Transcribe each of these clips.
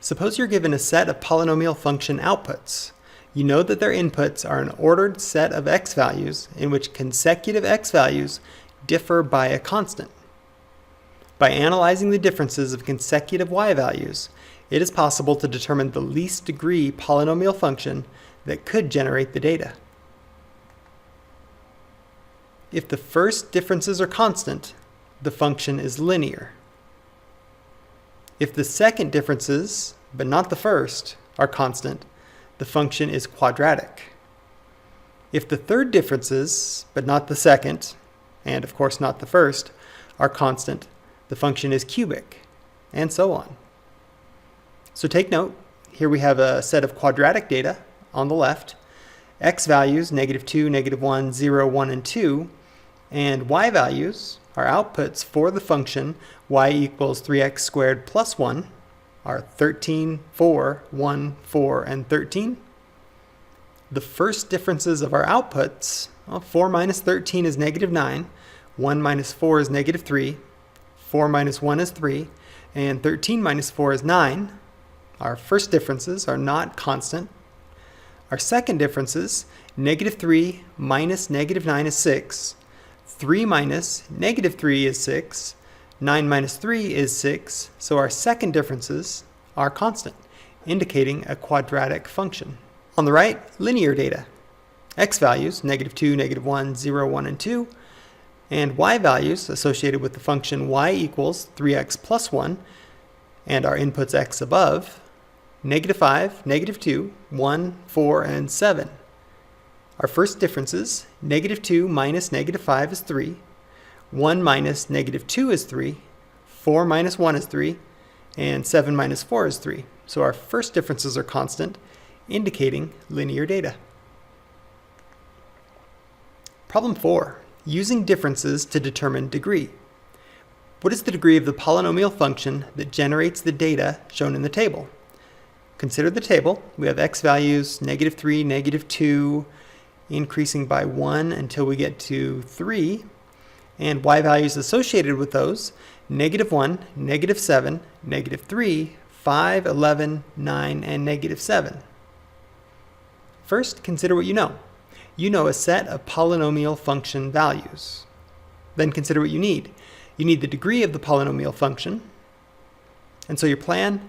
Suppose you're given a set of polynomial function outputs. You know that their inputs are an ordered set of x values in which consecutive x values differ by a constant. By analyzing the differences of consecutive y values, it is possible to determine the least degree polynomial function that could generate the data. If the first differences are constant, the function is linear. If the second differences, but not the first, are constant, the function is quadratic. If the third differences, but not the second, and of course not the first, are constant, the function is cubic, and so on. So take note, here we have a set of quadratic data on the left, x values, -2, -1, 0, 1, and 2, and y values are outputs for the function y equals 3x squared plus 1, are 13, 4, 1, 4, and 13. The first differences of our outputs, 4 minus 13 is -9, 1 minus 4 is -3, 4 minus 1 is 3, and 13 minus 4 is 9. Our first differences are not constant. Our second differences, -3 minus -9 is 6, 3 minus -3 is 6, 9 minus 3 is 6, so our second differences are constant, indicating a quadratic function. On the right, linear data. X values, -2, -1, 0, 1, and 2, and y values associated with the function y equals 3x plus 1, and our inputs x above, -5, -2, 1, 4, and 7. Our first differences, -2 minus -5 is 3, 1 minus -2 is 3, 4 minus 1 is 3, and 7 minus 4 is 3. So our first differences are constant, indicating linear data. Problem 4. Using differences to determine degree. What is the degree of the polynomial function that generates the data shown in the table? Consider the table. We have x values, -3, -2, increasing by 1 until we get to 3, and y values associated with those, -1, -7, -3, 5, 11, 9, and -7. First, consider what you know. You know a set of polynomial function values. Then consider what you need. You need the degree of the polynomial function. And so your plan,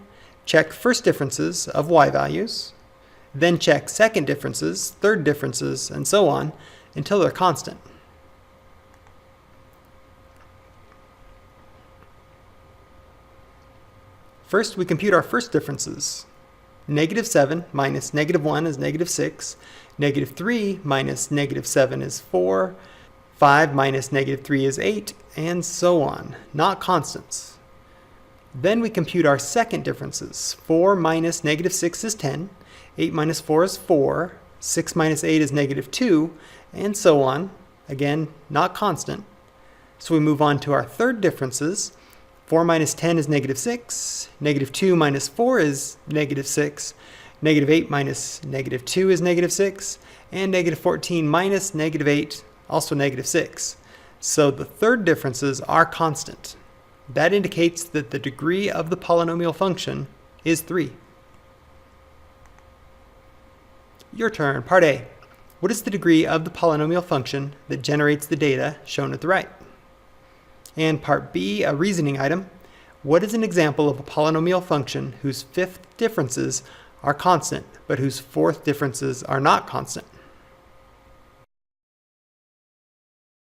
check first differences of y values, then check second differences, third differences, and so on until they're constant. First, we compute our first differences. -7 minus -1 is -6, -3 minus -7 is 4, 5 minus -3 is 8, and so on, not constants. Then we compute our second differences. 4 minus -6 is 10, 8 minus 4 is 4, 6 minus 8 is -2, and so on, again, not constant. So we move on to our third differences. 4 minus 10 is -6, -2 minus 4 is -6, -8 minus -2 is -6, and -14 minus -8, also -6. So the third differences are constant. That indicates that the degree of the polynomial function is 3. Your turn, part A. What is the degree of the polynomial function that generates the data shown at the right? And part B, a reasoning item. What is an example of a polynomial function whose fifth differences are constant, but whose fourth differences are not constant?